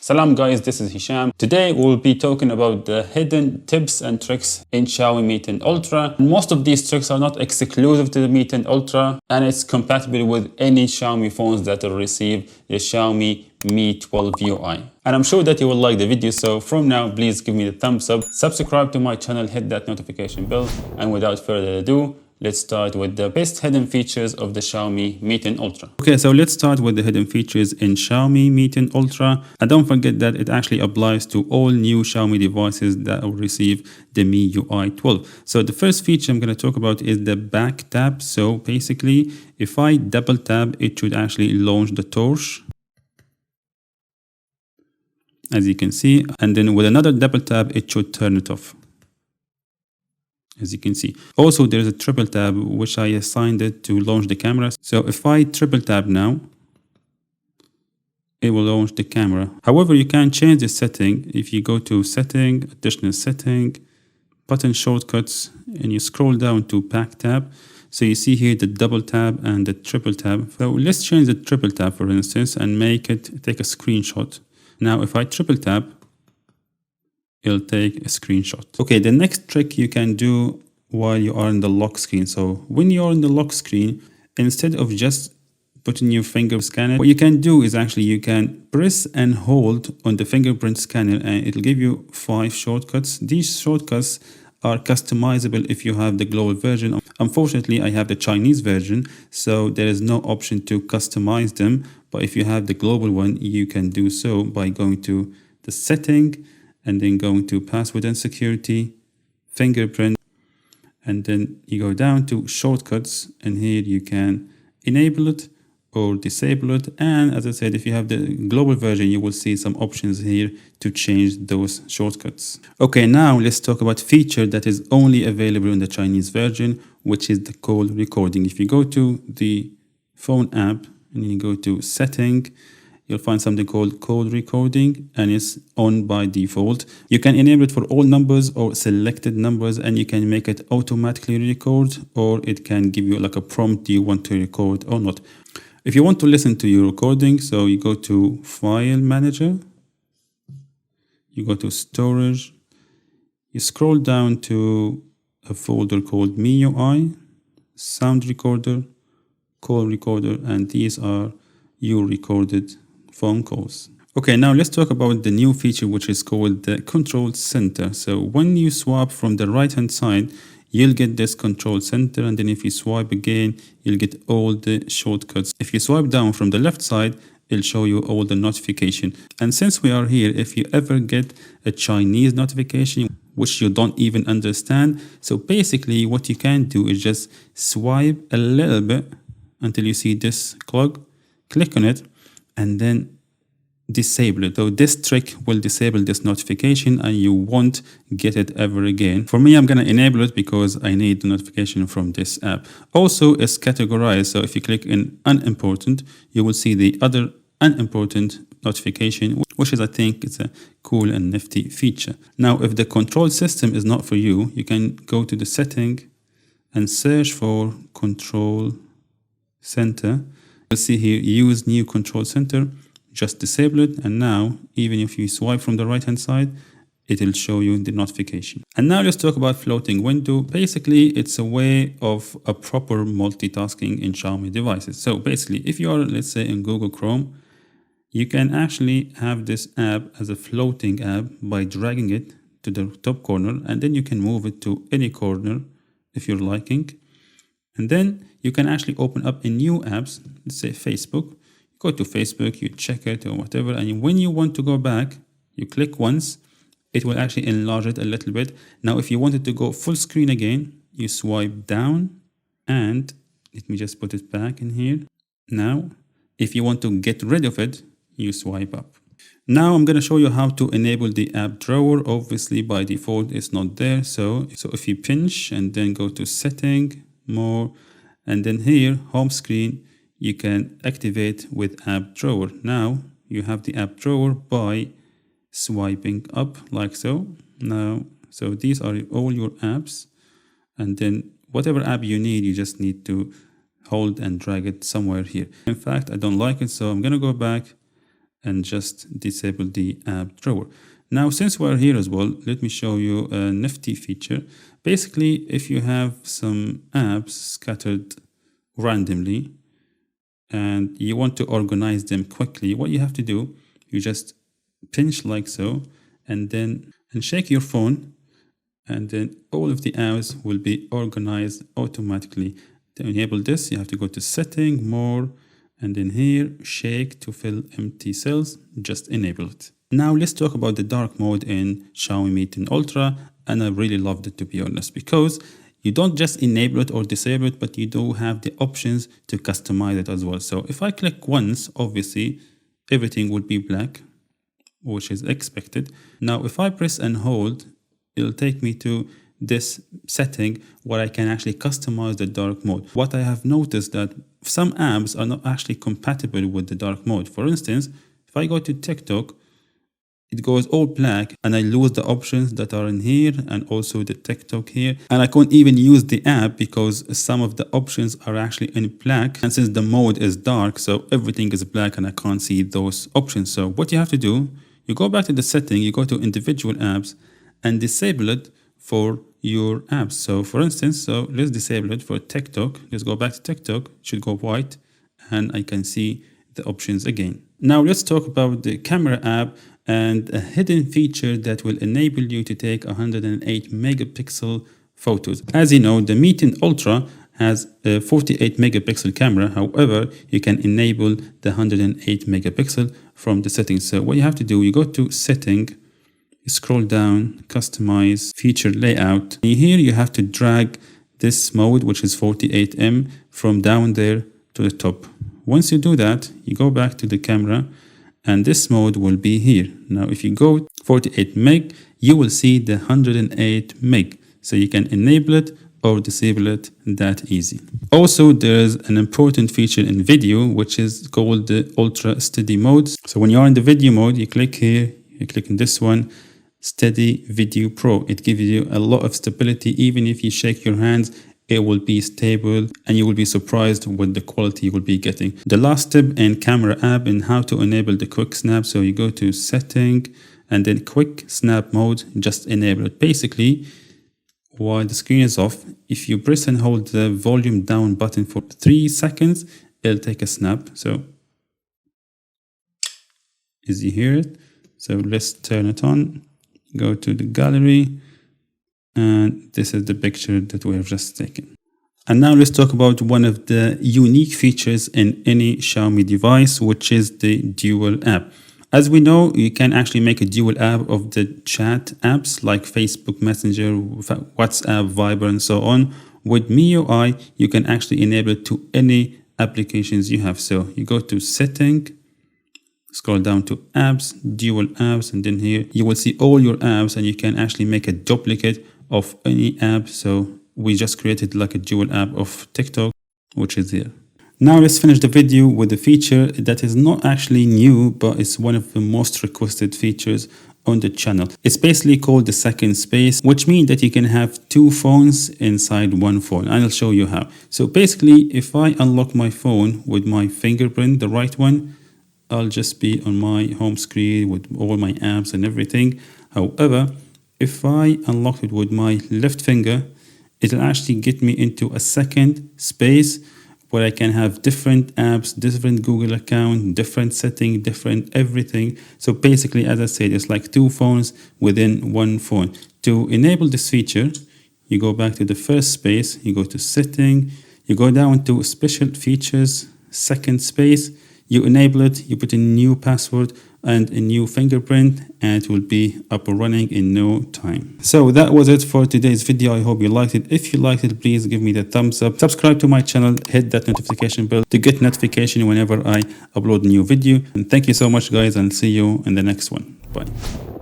Salam guys, this is Hisham. Today we'll be talking about the hidden tips and tricks in Xiaomi Mi 10 Ultra. Most of these tricks are not exclusive to the Mi 10 Ultra and it's compatible with any Xiaomi phones that will receive the Xiaomi Mi 12 UI. And I'm sure that you will like the video, so from now please give me the thumbs up, subscribe to my channel, hit that notification bell, and without further ado, let's start with the best hidden features of the Xiaomi Mi 10 Ultra. Okay, so let's start with the hidden features in Xiaomi Mi 10 Ultra. And don't forget that it actually applies to all new Xiaomi devices that will receive the MIUI 12. So the first feature I'm going to talk about is the back tab. So basically, if I double tap, it should actually launch the torch, as you can see. And then with another double tap, it should turn it off, as you can see. Also, there's a triple tap, which I assigned it to launch the camera. So if I triple tap now, it will launch the camera. However, you can change the setting. If you go to setting, additional setting, button shortcuts, and you scroll down to back tab. So you see here the double tap and the triple tap. So let's change the triple tap, for instance, and take a screenshot. Now, if I triple tap, it'll take a screenshot. Okay, the next trick you can do while you are in the lock screen. So when you're in the lock screen, instead of just putting your finger scanner, what you can do is actually you can press and hold on the fingerprint scanner and it'll give you 5 shortcuts. These shortcuts are customizable if you have the global version. Unfortunately, I have the Chinese version, so there is no option to customize them. But if you have the global one, you can do so by going to the setting, and then going to password and security, fingerprint, and then you go down to shortcuts, and here you can enable it or disable it. And as I said, if you have the global version, you will see some options here to change those shortcuts. Okay, now let's talk about feature that is only available in the Chinese version, which is the call recording. If you go to the phone app and you go to setting, you'll find something called call recording, and it's on by default. You can enable it for all numbers or selected numbers, and you can make it automatically record, or it can give you like a prompt, do you want to record or not. If you want to listen to your recording, so you go to File Manager, you go to Storage, you scroll down to a folder called MIUI, Sound Recorder, Call Recorder, and these are your recorded phone calls. Okay, now let's talk about the new feature, which is called the control center. So when you swipe from the right hand side, you'll get this control center, and then if you swipe again, you'll get all the shortcuts. If you swipe down from the left side, it'll show you all the notification. And since we are here, if you ever get a Chinese notification which you don't even understand, so basically what you can do is just swipe a little bit until you see this clock, click on it, and then disable it. So this trick will disable this notification and you won't get it ever again. For me, I'm going to enable it because I need the notification from this app. Also, it's categorized. So if you click in unimportant, you will see the other unimportant notification, which is, I think, it's a cool and nifty feature. Now, if the control system is not for you, you can go to the setting and search for control center. You'll see here, use new control center, just disable it, and now even if you swipe from the right hand side, it will show you the notification. And now let's talk about floating window. Basically, it's a way of a proper multitasking in Xiaomi devices. So basically, if you are, let's say, in Google Chrome, you can actually have this app as a floating app by dragging it to the top corner, and then you can move it to any corner if you're liking. And then you can actually open up a new apps, let's say Facebook. Go to Facebook, you check it or whatever, and when you want to go back, you click once, it will actually enlarge it a little bit. Now, if you wanted to go full screen again, you swipe down, and let me just put it back in here. Now, if you want to get rid of it, you swipe up. Now I'm going to show you how to enable the app drawer. Obviously, by default, it's not there. So if you pinch and then go to setting, more, and then here, home screen, you can activate with app drawer. Now you have the app drawer by swiping up like so. Now, so these are all your apps, and then whatever app you need, you just need to hold and drag it somewhere here. In fact, I don't like it, so I'm gonna go back and just disable the app drawer. Now, since we're here as well, let me show you a nifty feature. Basically, if you have some apps scattered randomly and you want to organize them quickly, what you have to do, you just pinch like so, and shake your phone, and then all of the apps will be organized automatically. To enable this, you have to go to Setting, More, and then here, Shake to fill empty cells. Just enable it. Now let's talk about the dark mode in Xiaomi Mi 10 Ultra, and I really loved it, to be honest, because you don't just enable it or disable it, but you do have the options to customize it as well. So if I click once, obviously everything would be black, which is expected. Now if I press and hold, it'll take me to this setting where I can actually customize the dark mode. What I have noticed that some apps are not actually compatible with the dark mode. For instance, if I go to TikTok, it goes all black and I lose the options that are in here and also the TikTok here. And I can't even use the app because some of the options are actually in black. And since the mode is dark, so everything is black and I can't see those options. So what you have to do, you go back to the setting, you go to individual apps and disable it for your apps. So for instance, let's disable it for TikTok. Let's go back to TikTok, it should go white and I can see the options again. Now let's talk about the camera app and a hidden feature that will enable you to take 108 megapixel photos. As you know, the Mi 10 Ultra has a 48 megapixel camera. However, you can enable the 108 megapixel from the settings. So what you have to do, you go to Setting, you scroll down, Customize, Feature Layout. And here you have to drag this mode, which is 48M, from down there to the top. Once you do that, you go back to the camera and this mode will be here. Now, if you go 48 meg, you will see the 108 meg. So you can enable it or disable it that easy. Also, there's an important feature in video, which is called the Ultra Steady mode. So when you're in the video mode, you click here, you click on this one, Steady Video Pro. It gives you a lot of stability. Even if you shake your hands, it will be stable and you will be surprised with the quality you will be getting. The last tip in camera app and how to enable the quick snap. So you go to Setting and then quick snap mode, just enable it. Basically, while the screen is off, if you press and hold the volume down button for 3 seconds, it'll take a snap. So as you hear it, so let's turn it on, go to the gallery, and this is the picture that we have just taken. And now let's talk about one of the unique features in any Xiaomi device, which is the dual app. As we know, you can actually make a dual app of the chat apps like Facebook Messenger, WhatsApp, Viber, and so on. With MIUI, you can actually enable it to any applications you have. So you go to Setting, scroll down to Apps, Dual Apps, and then here you will see all your apps and you can actually make a duplicate of any app. So we just created like a dual app of TikTok, which is here. Now let's finish the video with a feature that is not actually new, but it's one of the most requested features on the channel. It's basically called the second space, which means that you can have 2 phones inside one phone. And I'll show you how. So basically, if I unlock my phone with my fingerprint, the right one, I'll just be on my home screen with all my apps and everything. However, if I unlock it with my left finger, it'll actually get me into a second space where I can have different apps, different Google account, different setting, different everything. So basically, as I said, it's like 2 phones within one phone. To enable this feature, you go back to the first space, you go to Setting, you go down to Special Features, second space, you enable it, you put a new password and a new fingerprint, and it will be up and running in no time. So that was it for today's video. I hope you liked it. If you liked it, please give me the thumbs up. Subscribe to my channel, hit that notification bell to get notification whenever I upload a new video. And thank you so much, guys, and see you in the next one. Bye.